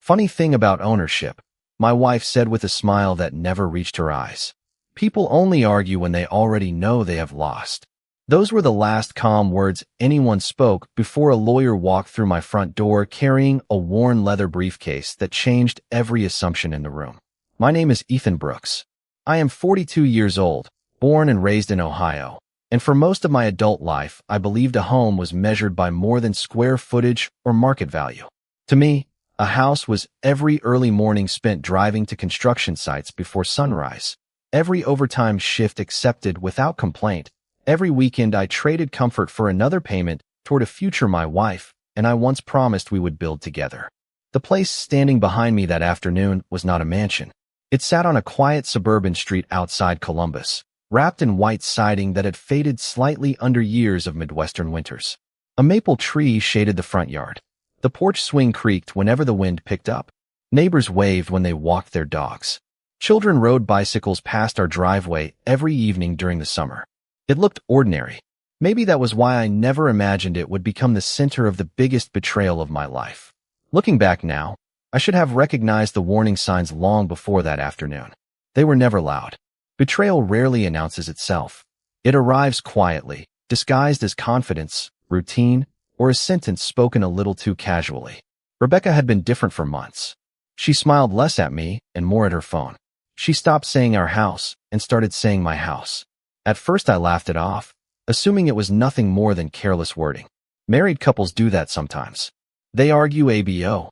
Funny thing about ownership, my wife said with a smile that never reached her eyes. People only argue when they already know they have lost. Those were the last calm words anyone spoke before a lawyer walked through my front door carrying a worn leather briefcase that changed every assumption in the room. My name is Ethan Brooks. I am 42 years old, born and raised in Ohio, and for most of my adult life, I believed a home was measured by more than square footage or market value. To me, a house was every early morning spent driving to construction sites before sunrise, every overtime shift accepted without complaint, every weekend I traded comfort for another payment toward a future my wife and I once promised we would build together. The place standing behind me that afternoon was not a mansion. It sat on a quiet suburban street outside Columbus, wrapped in white siding that had faded slightly under years of Midwestern winters. A maple tree shaded the front yard. The porch swing creaked whenever the wind picked up. Neighbors waved when they walked their dogs. Children rode bicycles past our driveway every evening during the summer. It looked ordinary. Maybe that was why I never imagined it would become the center of the biggest betrayal of my life. Looking back now, I should have recognized the warning signs long before that afternoon. They were never loud. Betrayal rarely announces itself. It arrives quietly, disguised as confidence, routine, or a sentence spoken a little too casually. Rebecca had been different for months. She smiled less at me and more at her phone. She stopped saying our house and started saying my house. At first I laughed it off, assuming it was nothing more than careless wording. Married couples do that sometimes. They argue ABO.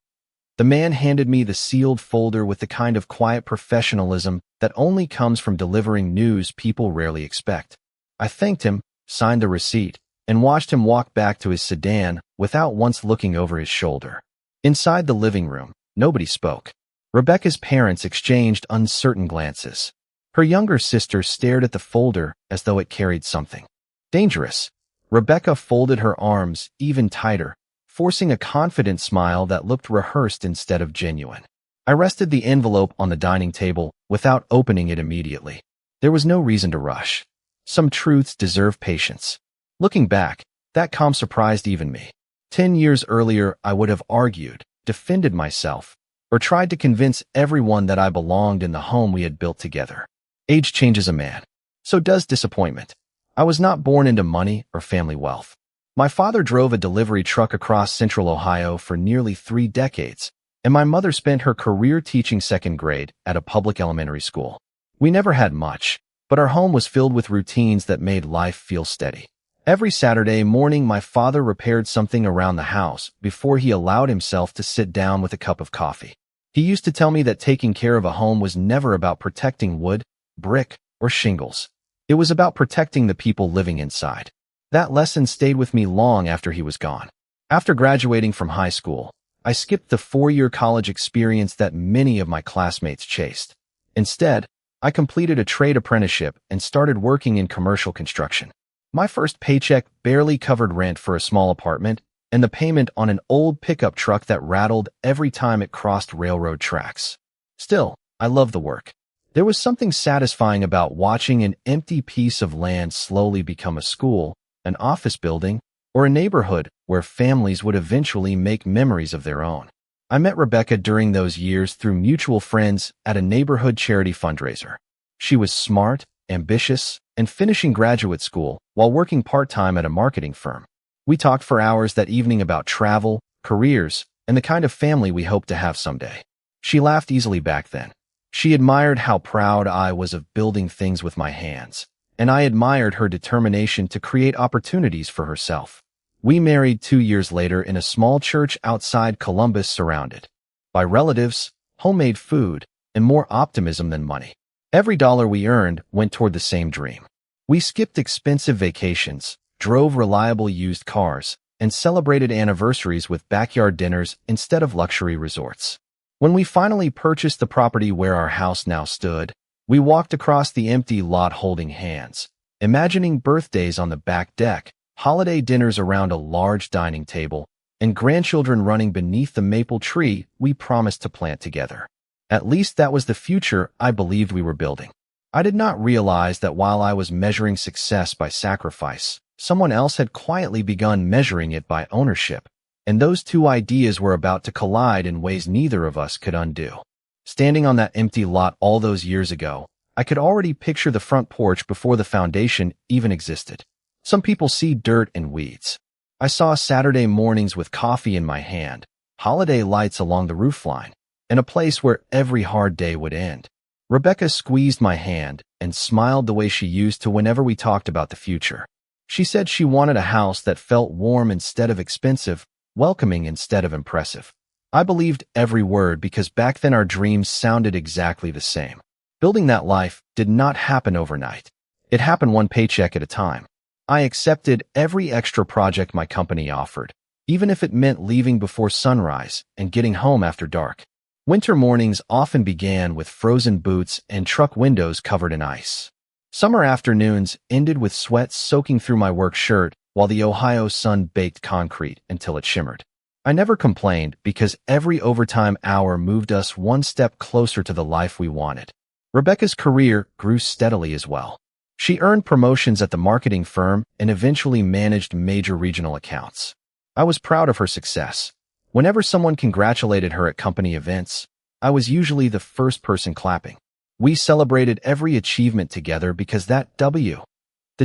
The man handed me the sealed folder with the kind of quiet professionalism that only comes from delivering news people rarely expect. I thanked him, signed the receipt, and watched him walk back to his sedan without once looking over his shoulder. Inside the living room, nobody spoke. Rebecca's parents exchanged uncertain glances. Her younger sister stared at the folder as though it carried something dangerous. Rebecca folded her arms even tighter, forcing a confident smile that looked rehearsed instead of genuine. I rested the envelope on the dining table without opening it immediately. There was no reason to rush. Some truths deserve patience. Looking back, that calm surprised even me. 10 years earlier, I would have argued, defended myself, or tried to convince everyone that I belonged in the home we had built together. Age changes a man. So does disappointment. I was not born into money or family wealth. My father drove a delivery truck across central Ohio for nearly 3 decades, and my mother spent her career teaching second grade at a public elementary school. We never had much, but our home was filled with routines that made life feel steady. Every Saturday morning, my father repaired something around the house before he allowed himself to sit down with a cup of coffee. He used to tell me that taking care of a home was never about protecting wood, brick, or shingles. It was about protecting the people living inside. That lesson stayed with me long after he was gone. After graduating from high school, I skipped the 4-year college experience that many of my classmates chased. Instead, I completed a trade apprenticeship and started working in commercial construction. My first paycheck barely covered rent for a small apartment and the payment on an old pickup truck that rattled every time it crossed railroad tracks. Still, I loved the work. There was something satisfying about watching an empty piece of land slowly become a school, an office building, or a neighborhood where families would eventually make memories of their own. I met Rebecca during those years through mutual friends at a neighborhood charity fundraiser. She was smart, ambitious, and finishing graduate school while working part-time at a marketing firm. We talked for hours that evening about travel, careers, and the kind of family we hoped to have someday. She laughed easily back then. She admired how proud I was of building things with my hands, and I admired her determination to create opportunities for herself. We married 2 years later in a small church outside Columbus, surrounded by relatives, homemade food, and more optimism than money. Every dollar we earned went toward the same dream. We skipped expensive vacations, drove reliable used cars, and celebrated anniversaries with backyard dinners instead of luxury resorts. When we finally purchased the property where our house now stood, we walked across the empty lot holding hands, imagining birthdays on the back deck, holiday dinners around a large dining table, and grandchildren running beneath the maple tree we promised to plant together. At least that was the future I believed we were building. I did not realize that while I was measuring success by sacrifice, someone else had quietly begun measuring it by ownership. and those two ideas were about to collide in ways neither of us could undo. Standing on that empty lot all those years ago, I could already picture the front porch before the foundation even existed. Some people see dirt and weeds. I saw Saturday mornings with coffee in my hand, holiday lights along the roofline, and a place where every hard day would end. Rebecca squeezed my hand and smiled the way she used to whenever we talked about the future. She said she wanted a house that felt warm instead of expensive, welcoming instead of impressive. I believed every word because back then our dreams sounded exactly the same. Building that life did not happen overnight. It happened one paycheck at a time. I accepted every extra project my company offered, even if it meant leaving before sunrise and getting home after dark. Winter mornings often began with frozen boots and truck windows covered in ice. Summer afternoons ended with sweat soaking through my work shirt while the Ohio sun baked concrete until it shimmered. I never complained because every overtime hour moved us one step closer to the life we wanted. Rebecca's career grew steadily as well. She earned promotions at the marketing firm and eventually managed major regional accounts. I was proud of her success. Whenever someone congratulated her at company events, I was usually the first person clapping. We celebrated every achievement together because the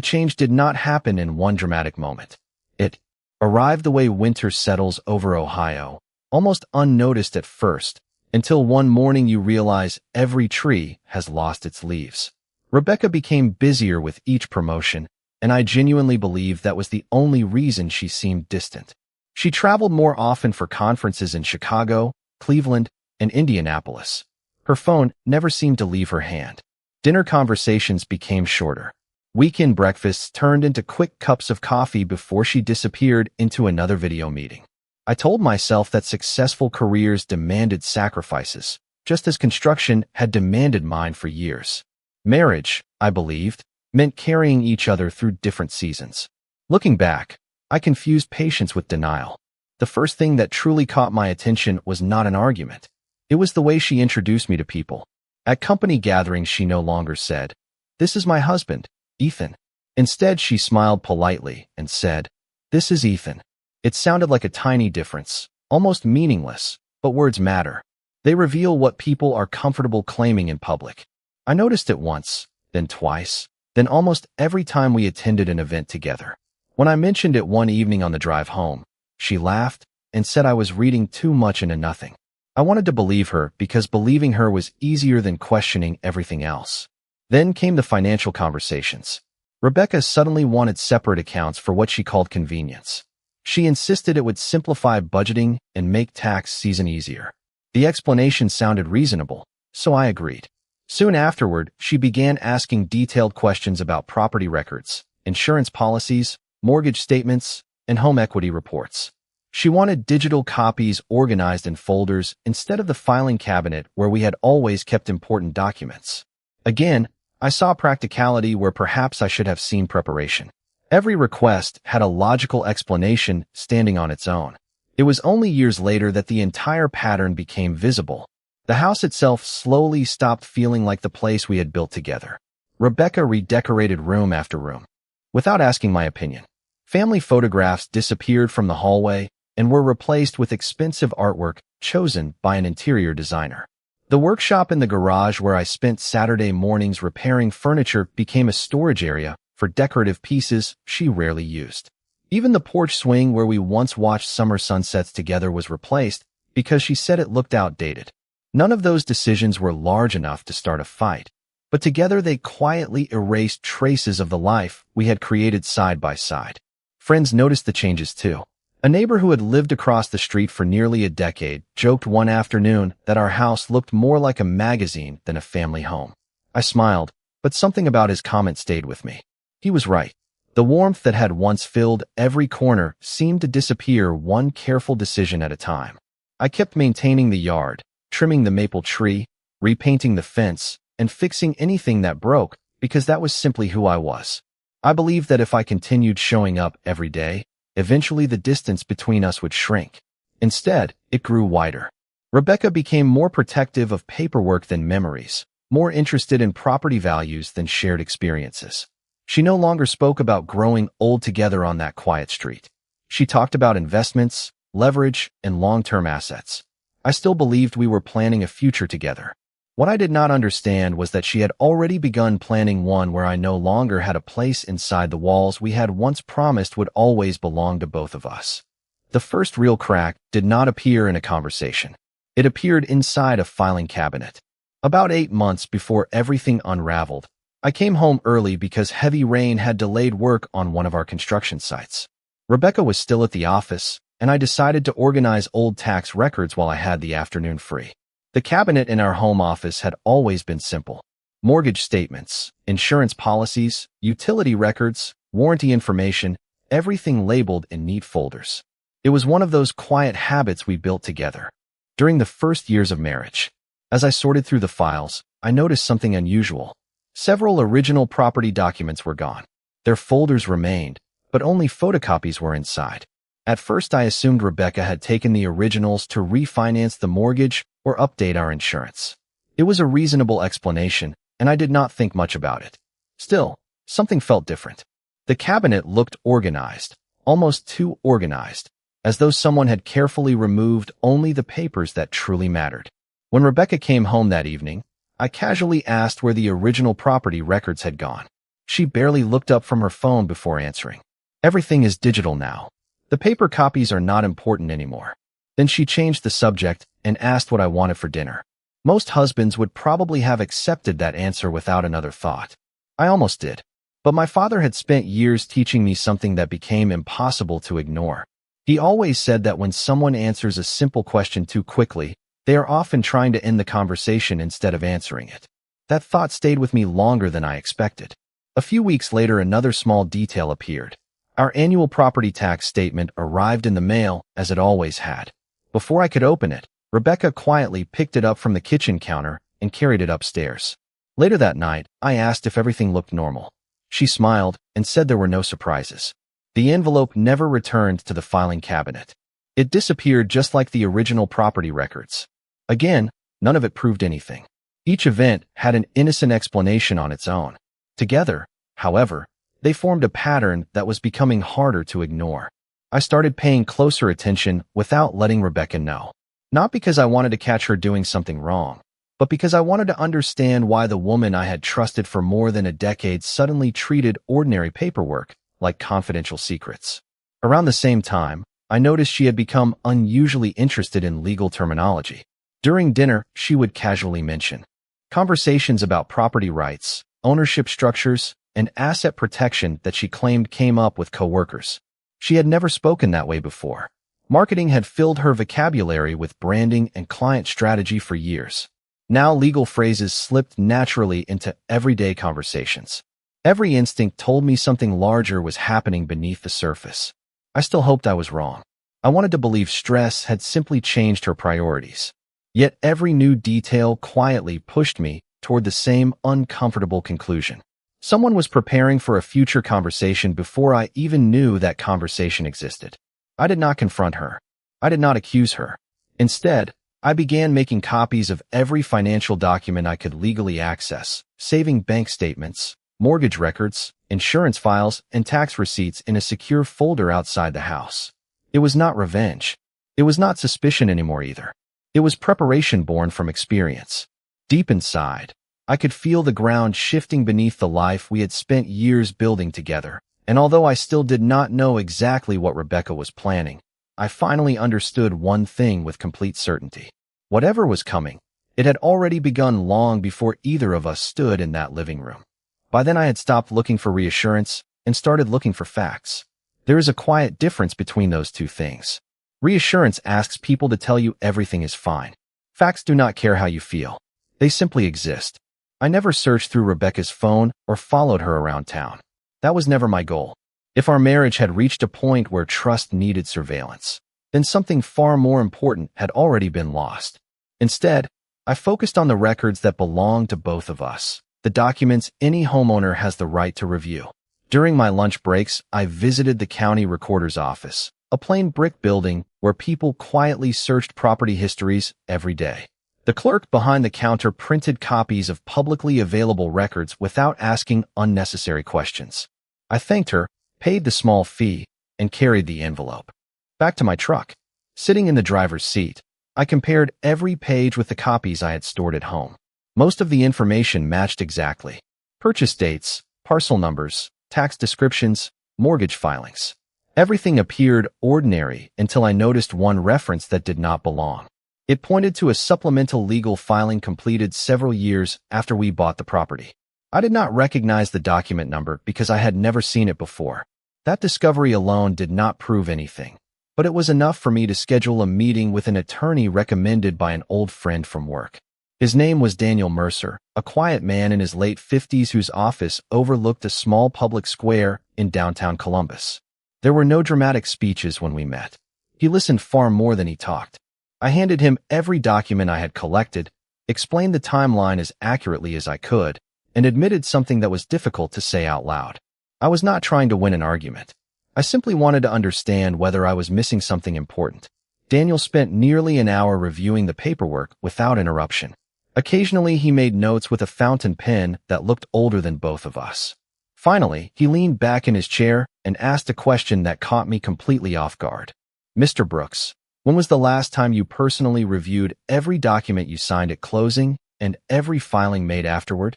change did not happen in one dramatic moment. It arrived the way winter settles over Ohio, almost unnoticed at first, until one morning you realize every tree has lost its leaves. Rebecca became busier with each promotion, and I genuinely believe that was the only reason she seemed distant. She traveled more often for conferences in Chicago, Cleveland, and Indianapolis. Her phone never seemed to leave her hand. Dinner conversations became shorter. Weekend breakfasts turned into quick cups of coffee before she disappeared into another video meeting. I told myself that successful careers demanded sacrifices, just as construction had demanded mine for years. Marriage, I believed, meant carrying each other through different seasons. Looking back, I confused patience with denial. The first thing that truly caught my attention was not an argument. It was the way she introduced me to people. At company gatherings, she no longer said, "This is my husband, Ethan." Instead, she smiled politely and said, "This is Ethan." It sounded like a tiny difference, almost meaningless, but words matter. They reveal what people are comfortable claiming in public. I noticed it once, then twice, then almost every time we attended an event together. When I mentioned it one evening on the drive home, she laughed and said I was reading too much into nothing. I wanted to believe her because believing her was easier than questioning everything else. Then came the financial conversations. Rebecca suddenly wanted separate accounts for what she called convenience. She insisted it would simplify budgeting and make tax season easier. The explanation sounded reasonable, so I agreed. Soon afterward, she began asking detailed questions about property records, insurance policies, mortgage statements, and home equity reports. She wanted digital copies organized in folders instead of the filing cabinet where we had always kept important documents. Again, I saw practicality where perhaps I should have seen preparation. Every request had a logical explanation standing on its own. It was only years later that the entire pattern became visible. The house itself slowly stopped feeling like the place we had built together. Rebecca redecorated room after room, without asking my opinion. Family photographs disappeared from the hallway and were replaced with expensive artwork chosen by an interior designer. The workshop in the garage where I spent Saturday mornings repairing furniture became a storage area for decorative pieces she rarely used. Even the porch swing where we once watched summer sunsets together was replaced because she said it looked outdated. None of those decisions were large enough to start a fight, but together they quietly erased traces of the life we had created side by side. Friends noticed the changes too. A neighbor who had lived across the street for nearly a decade joked one afternoon that our house looked more like a magazine than a family home. I smiled, but something about his comment stayed with me. He was right. The warmth that had once filled every corner seemed to disappear one careful decision at a time. I kept maintaining the yard, trimming the maple tree, repainting the fence, and fixing anything that broke because that was simply who I was. I believed that if I continued showing up every day, eventually the distance between us would shrink. Instead, it grew wider. Rebecca became more protective of paperwork than memories, more interested in property values than shared experiences. She no longer spoke about growing old together on that quiet street. She talked about investments, leverage, and long-term assets. I still believed we were planning a future together. What I did not understand was that she had already begun planning one where I no longer had a place inside the walls we had once promised would always belong to both of us. The first real crack did not appear in a conversation. It appeared inside a filing cabinet. About 8 months before everything unraveled, I came home early because heavy rain had delayed work on one of our construction sites. Rebecca was still at the office, and I decided to organize old tax records while I had the afternoon free. The cabinet in our home office had always been simple. Mortgage statements, insurance policies, utility records, warranty information, everything labeled in neat folders. It was one of those quiet habits we built together. During the first years of marriage, as I sorted through the files, I noticed something unusual. Several original property documents were gone. Their folders remained, but only photocopies were inside. At first, I assumed Rebecca had taken the originals to refinance the mortgage or update our insurance. It was a reasonable explanation, and I did not think much about it. Still, something felt different. The cabinet looked organized, almost too organized, as though someone had carefully removed only the papers that truly mattered. When Rebecca came home that evening, I casually asked where the original property records had gone. She barely looked up from her phone before answering. "Everything is digital now. The paper copies are not important anymore." Then she changed the subject and asked what I wanted for dinner. Most husbands would probably have accepted that answer without another thought. I almost did. But my father had spent years teaching me something that became impossible to ignore. He always said that when someone answers a simple question too quickly, they are often trying to end the conversation instead of answering it. That thought stayed with me longer than I expected. A few weeks later, another small detail appeared. Our annual property tax statement arrived in the mail, as it always had. Before I could open it, Rebecca quietly picked it up from the kitchen counter and carried it upstairs. Later that night, I asked if everything looked normal. She smiled and said there were no surprises. The envelope never returned to the filing cabinet. It disappeared just like the original property records. Again, none of it proved anything. Each event had an innocent explanation on its own. Together, however, they formed a pattern that was becoming harder to ignore. I started paying closer attention without letting Rebecca know. Not because I wanted to catch her doing something wrong, but because I wanted to understand why the woman I had trusted for more than a decade suddenly treated ordinary paperwork like confidential secrets. Around the same time, I noticed she had become unusually interested in legal terminology. During dinner, she would casually mention conversations about property rights, ownership structures, and asset protection that she claimed came up with coworkers. She had never spoken that way before. Marketing had filled her vocabulary with branding and client strategy for years. Now legal phrases slipped naturally into everyday conversations. Every instinct told me something larger was happening beneath the surface. I still hoped I was wrong. I wanted to believe stress had simply changed her priorities. Yet every new detail quietly pushed me toward the same uncomfortable conclusion. Someone was preparing for a future conversation before I even knew that conversation existed. I did not confront her. I did not accuse her. Instead, I began making copies of every financial document I could legally access, saving bank statements, mortgage records, insurance files, and tax receipts in a secure folder outside the house. It was not revenge. It was not suspicion anymore either. It was preparation born from experience. Deep inside, I could feel the ground shifting beneath the life we had spent years building together, and although I still did not know exactly what Rebecca was planning, I finally understood one thing with complete certainty. Whatever was coming, it had already begun long before either of us stood in that living room. By then I had stopped looking for reassurance and started looking for facts. There is a quiet difference between those two things. Reassurance asks people to tell you everything is fine. Facts do not care how you feel. They simply exist. I never searched through Rebecca's phone or followed her around town. That was never my goal. If our marriage had reached a point where trust needed surveillance, then something far more important had already been lost. Instead, I focused on the records that belonged to both of us, the documents any homeowner has the right to review. During my lunch breaks, I visited the county recorder's office, a plain brick building where people quietly searched property histories every day. The clerk behind the counter printed copies of publicly available records without asking unnecessary questions. I thanked her, paid the small fee, and carried the envelope. Back to my truck. Sitting in the driver's seat, I compared every page with the copies I had stored at home. Most of the information matched exactly. Purchase dates, parcel numbers, tax descriptions, mortgage filings. Everything appeared ordinary until I noticed one reference that did not belong. It pointed to a supplemental legal filing completed several years after we bought the property. I did not recognize the document number because I had never seen it before. That discovery alone did not prove anything, but it was enough for me to schedule a meeting with an attorney recommended by an old friend from work. His name was Daniel Mercer, a quiet man in his late 50s whose office overlooked a small public square in downtown Columbus. There were no dramatic speeches when we met. He listened far more than he talked. I handed him every document I had collected, explained the timeline as accurately as I could, and admitted something that was difficult to say out loud. I was not trying to win an argument. I simply wanted to understand whether I was missing something important. Daniel spent nearly an hour reviewing the paperwork without interruption. Occasionally, he made notes with a fountain pen that looked older than both of us. Finally, he leaned back in his chair and asked a question that caught me completely off guard. "Mr. Brooks, when was the last time you personally reviewed every document you signed at closing and every filing made afterward?"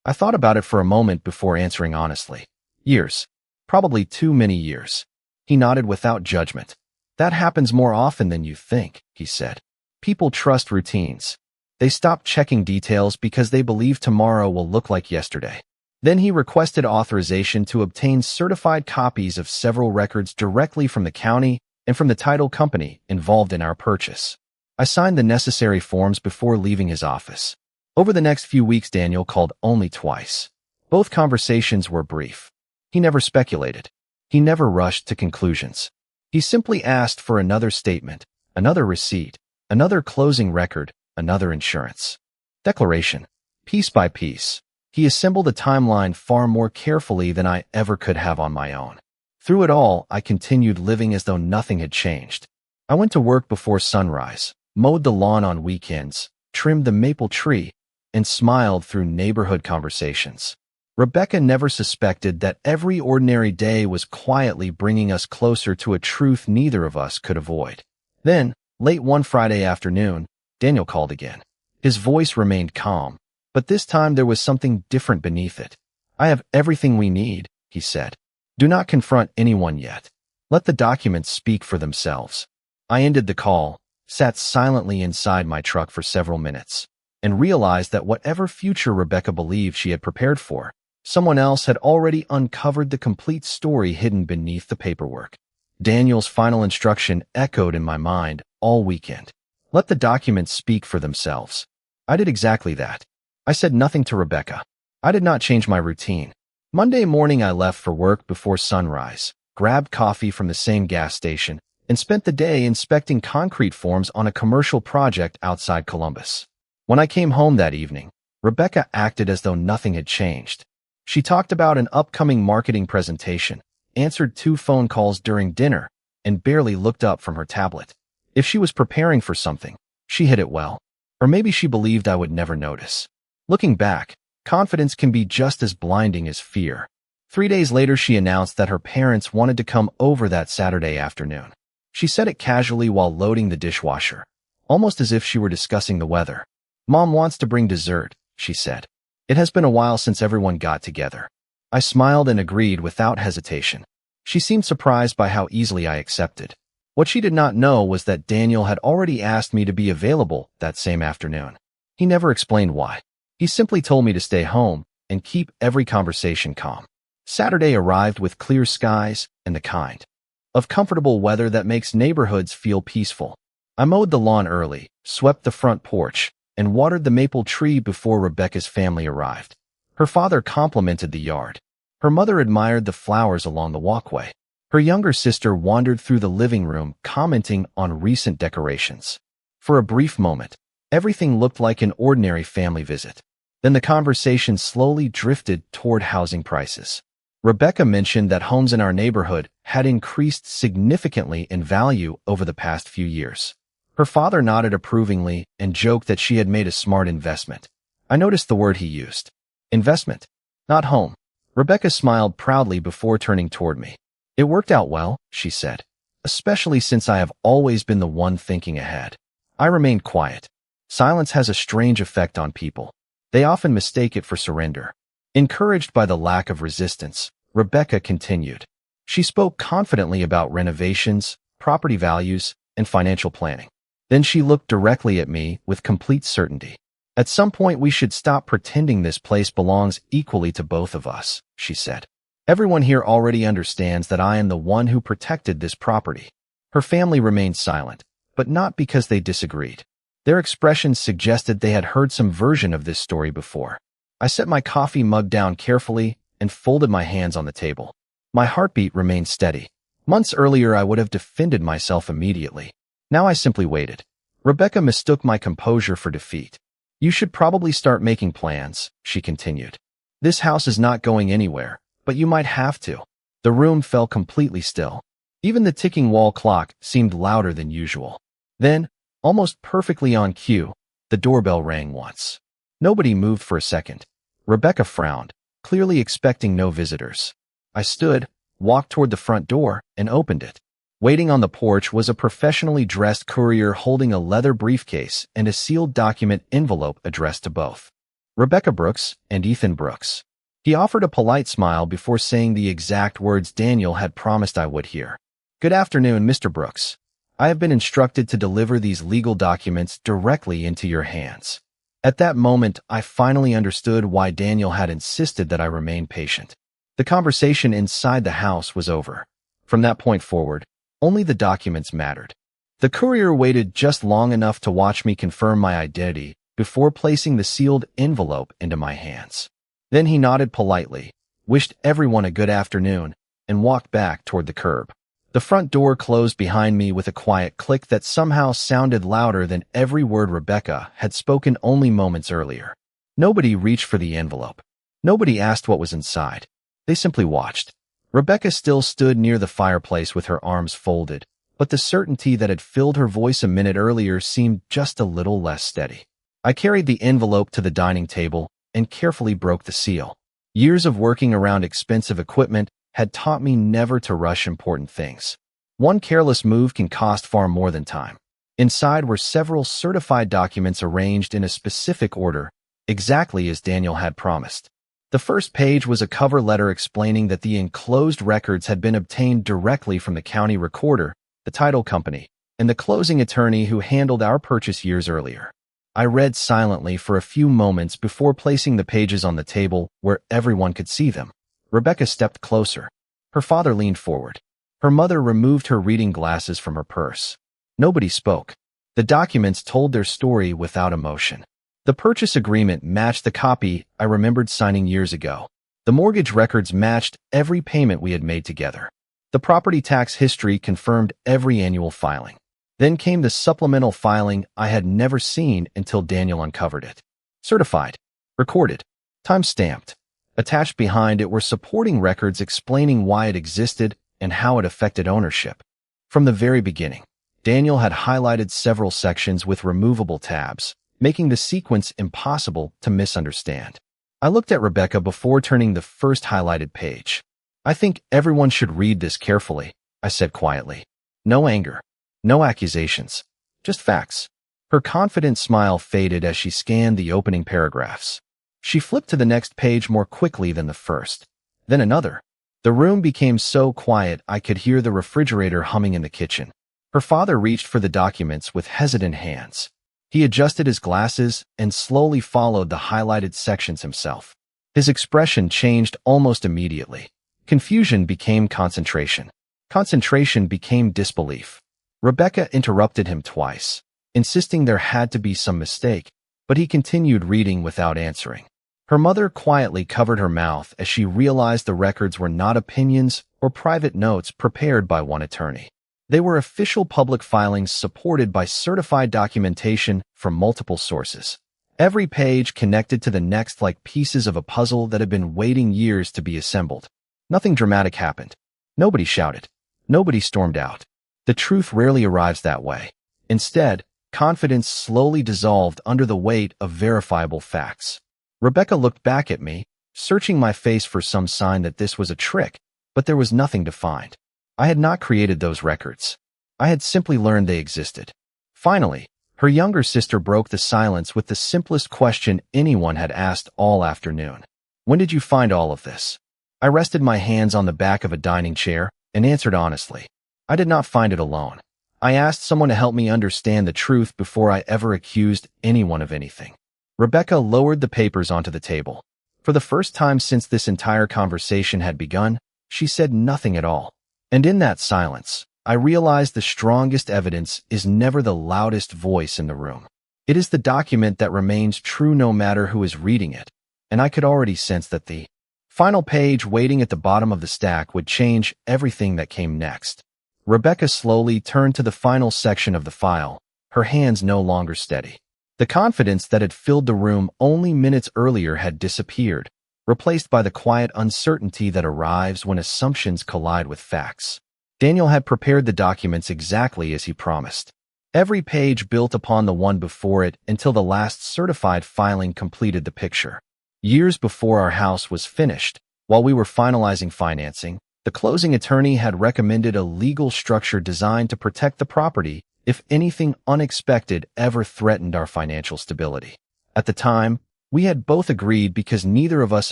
I thought about it for a moment before answering honestly. "Years. Probably too many years." He nodded without judgment. "That happens more often than you think," he said. "People trust routines. They stop checking details because they believe tomorrow will look like yesterday." Then he requested authorization to obtain certified copies of several records directly from the county and from the title company involved in our purchase. I signed the necessary forms before leaving his office. Over the next few weeks, Daniel called only twice. Both conversations were brief. He never speculated. He never rushed to conclusions. He simply asked for another statement, another receipt, another closing record, another insurance declaration. Piece by piece, he assembled a timeline far more carefully than I ever could have on my own. Through it all, I continued living as though nothing had changed. I went to work before sunrise, mowed the lawn on weekends, trimmed the maple tree, and smiled through neighborhood conversations. Rebecca never suspected that every ordinary day was quietly bringing us closer to a truth neither of us could avoid. Then, late one Friday afternoon, Daniel called again. His voice remained calm, but this time there was something different beneath it. "I have everything we need," he said. "Do not confront anyone yet. Let the documents speak for themselves." I ended the call, sat silently inside my truck for several minutes, and realized that whatever future Rebecca believed she had prepared for, someone else had already uncovered the complete story hidden beneath the paperwork. Daniel's final instruction echoed in my mind all weekend. Let the documents speak for themselves. I did exactly that. I said nothing to Rebecca. I did not change my routine. Monday morning, I left for work before sunrise, grabbed coffee from the same gas station, and spent the day inspecting concrete forms on a commercial project outside Columbus. When I came home that evening, Rebecca acted as though nothing had changed. She talked about an upcoming marketing presentation, answered 2 phone calls during dinner, and barely looked up from her tablet. If she was preparing for something, she hid it well. Or maybe she believed I would never notice. Looking back, confidence can be just as blinding as fear. 3 days later, she announced that her parents wanted to come over that Saturday afternoon. She said it casually while loading the dishwasher, almost as if she were discussing the weather. "Mom wants to bring dessert," she said. "It has been a while since everyone got together." I smiled and agreed without hesitation. She seemed surprised by how easily I accepted. What she did not know was that Daniel had already asked me to be available that same afternoon. He never explained why. He simply told me to stay home and keep every conversation calm. Saturday arrived with clear skies and the kind of comfortable weather that makes neighborhoods feel peaceful. I mowed the lawn early, swept the front porch, and watered the maple tree before Rebecca's family arrived. Her father complimented the yard. Her mother admired the flowers along the walkway. Her younger sister wandered through the living room, commenting on recent decorations. For a brief moment, everything looked like an ordinary family visit. Then the conversation slowly drifted toward housing prices. Rebecca mentioned that homes in our neighborhood had increased significantly in value over the past few years. Her father nodded approvingly and joked that she had made a smart investment. I noticed the word he used. Investment, not home. Rebecca smiled proudly before turning toward me. "It worked out well," she said. especially since I have always been the one thinking ahead. I remained quiet. Silence has a strange effect on people. They often mistake it for surrender. Encouraged by the lack of resistance, Rebecca continued. She spoke confidently about renovations, property values, and financial planning. Then she looked directly at me with complete certainty. At some point we should stop pretending this place belongs equally to both of us, she said. Everyone here already understands that I am the one who protected this property. Her family remained silent, but not because they disagreed. Their expressions suggested they had heard some version of this story before. I set my coffee mug down carefully and folded my hands on the table. My heartbeat remained steady. Months earlier I would have defended myself immediately. Now I simply waited. Rebecca mistook my composure for defeat. You should probably start making plans, she continued. This house is not going anywhere, but you might have to. The room fell completely still. Even the ticking wall clock seemed louder than usual. Then, almost perfectly on cue, the doorbell rang once. Nobody moved for a second. Rebecca frowned, clearly expecting no visitors. I stood, walked toward the front door, and opened it. Waiting on the porch was a professionally dressed courier holding a leather briefcase and a sealed document envelope addressed to both Rebecca Brooks and Ethan Brooks. He offered a polite smile before saying the exact words Daniel had promised I would hear. Good afternoon, Mr. Brooks. I have been instructed to deliver these legal documents directly into your hands. At that moment, I finally understood why Daniel had insisted that I remain patient. The conversation inside the house was over. From that point forward, only the documents mattered. The courier waited just long enough to watch me confirm my identity before placing the sealed envelope into my hands. Then he nodded politely, wished everyone a good afternoon, and walked back toward the curb. The front door closed behind me with a quiet click that somehow sounded louder than every word Rebecca had spoken only moments earlier. Nobody reached for the envelope. Nobody asked what was inside. They simply watched. Rebecca still stood near the fireplace with her arms folded, but the certainty that had filled her voice a minute earlier seemed just a little less steady. I carried the envelope to the dining table and carefully broke the seal. Years of working around expensive equipment had taught me never to rush important things. One careless move can cost far more than time. Inside were several certified documents arranged in a specific order, exactly as Daniel had promised. The first page was a cover letter explaining that the enclosed records had been obtained directly from the county recorder, the title company, and the closing attorney who handled our purchase years earlier. I read silently for a few moments before placing the pages on the table where everyone could see them. Rebecca stepped closer. Her father leaned forward. Her mother removed her reading glasses from her purse. Nobody spoke. The documents told their story without emotion. The purchase agreement matched the copy I remembered signing years ago. The mortgage records matched every payment we had made together. The property tax history confirmed every annual filing. Then came the supplemental filing I had never seen until Daniel uncovered it. Certified, recorded, time-stamped. Attached behind it were supporting records explaining why it existed and how it affected ownership. From the very beginning, Daniel had highlighted several sections with removable tabs, making the sequence impossible to misunderstand. I looked at Rebecca before turning the first highlighted page. I think everyone should read this carefully, I said quietly. No anger, no accusations, just facts. Her confident smile faded as she scanned the opening paragraphs. She flipped to the next page more quickly than the first, then another. The room became so quiet I could hear the refrigerator humming in the kitchen. Her father reached for the documents with hesitant hands. He adjusted his glasses and slowly followed the highlighted sections himself. His expression changed almost immediately. Confusion became concentration. Concentration became disbelief. Rebecca interrupted him twice, insisting there had to be some mistake, but he continued reading without answering. Her mother quietly covered her mouth as she realized the records were not opinions or private notes prepared by one attorney. They were official public filings supported by certified documentation from multiple sources. Every page connected to the next like pieces of a puzzle that had been waiting years to be assembled. Nothing dramatic happened. Nobody shouted. Nobody stormed out. The truth rarely arrives that way. Instead, confidence slowly dissolved under the weight of verifiable facts. Rebecca looked back at me, searching my face for some sign that this was a trick, but there was nothing to find. I had not created those records. I had simply learned they existed. Finally, her younger sister broke the silence with the simplest question anyone had asked all afternoon. When did you find all of this? I rested my hands on the back of a dining chair and answered honestly. I did not find it alone. I asked someone to help me understand the truth before I ever accused anyone of anything. Rebecca lowered the papers onto the table. For the first time since this entire conversation had begun, she said nothing at all. And in that silence, I realized the strongest evidence is never the loudest voice in the room. It is the document that remains true no matter who is reading it, and I could already sense that the final page waiting at the bottom of the stack would change everything that came next. Rebecca slowly turned to the final section of the file, her hands no longer steady. The confidence that had filled the room only minutes earlier had disappeared, replaced by the quiet uncertainty that arrives when assumptions collide with facts. Daniel had prepared the documents exactly as he promised. Every page built upon the one before it until the last certified filing completed the picture. Years before our house was finished, while we were finalizing financing, the closing attorney had recommended a legal structure designed to protect the property if anything unexpected ever threatened our financial stability. At the time, we had both agreed because neither of us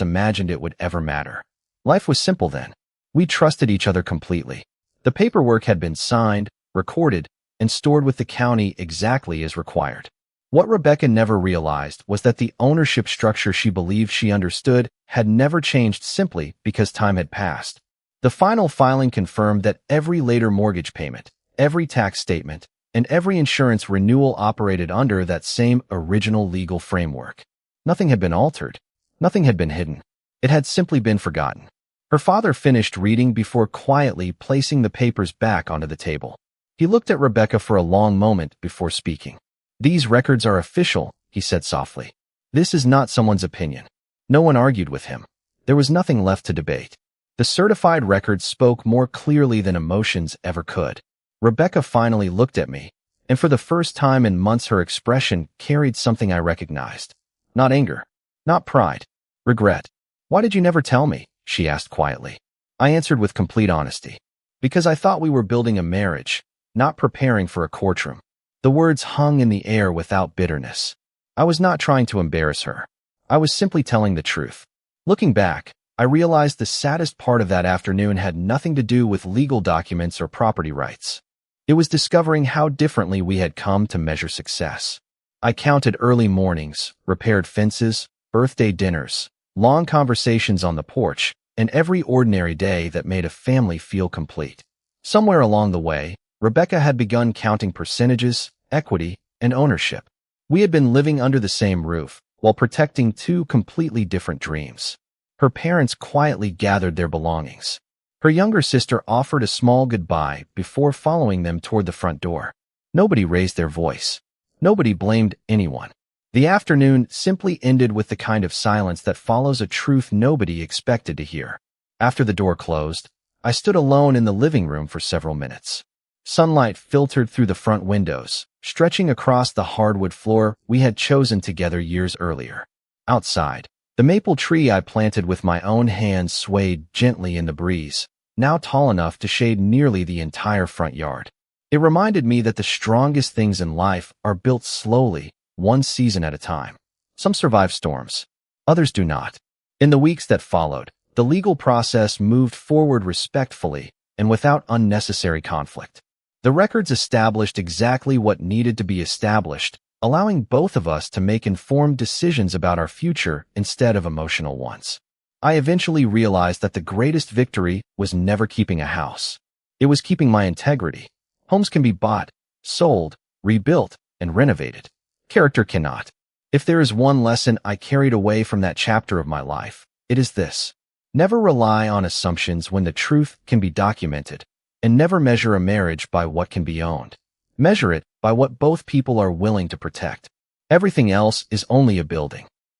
imagined it would ever matter. Life was simple then. We trusted each other completely. The paperwork had been signed, recorded, and stored with the county exactly as required. What Rebecca never realized was that the ownership structure she believed she understood had never changed simply because time had passed. The final filing confirmed that every later mortgage payment, every tax statement, and every insurance renewal operated under that same original legal framework. Nothing had been altered. Nothing had been hidden. It had simply been forgotten. Her father finished reading before quietly placing the papers back onto the table. He looked at Rebecca for a long moment before speaking. "These records are official," he said softly. "This is not someone's opinion." No one argued with him. There was nothing left to debate. The certified records spoke more clearly than emotions ever could. Rebecca finally looked at me, and for the first time in months her expression carried something I recognized. Not anger. Not pride. Regret. "Why did you never tell me?" she asked quietly. I answered with complete honesty. "Because I thought we were building a marriage, not preparing for a courtroom." The words hung in the air without bitterness. I was not trying to embarrass her. I was simply telling the truth. Looking back, I realized the saddest part of that afternoon had nothing to do with legal documents or property rights. It was discovering how differently we had come to measure success. I counted early mornings, repaired fences, birthday dinners, long conversations on the porch, and every ordinary day that made a family feel complete. Somewhere along the way, Rebecca had begun counting percentages, equity, and ownership. We had been living under the same roof, while protecting two completely different dreams. Her parents quietly gathered their belongings. Her younger sister offered a small goodbye before following them toward the front door. Nobody raised their voice. Nobody blamed anyone. The afternoon simply ended with the kind of silence that follows a truth nobody expected to hear. After the door closed, I stood alone in the living room for several minutes. Sunlight filtered through the front windows, stretching across the hardwood floor we had chosen together years earlier. Outside, the maple tree I planted with my own hands swayed gently in the breeze, now tall enough to shade nearly the entire front yard. It reminded me that the strongest things in life are built slowly, one season at a time. Some survive storms. Others do not. In the weeks that followed, the legal process moved forward respectfully and without unnecessary conflict. The records established exactly what needed to be established, allowing both of us to make informed decisions about our future instead of emotional ones. I eventually realized that the greatest victory was never keeping a house. It was keeping my integrity. Homes can be bought, sold, rebuilt, and renovated. Character cannot. If there is one lesson I carried away from that chapter of my life, it is this. Never rely on assumptions when the truth can be documented, and never measure a marriage by what can be owned. Measure it by what both people are willing to protect. Everything else is only a building.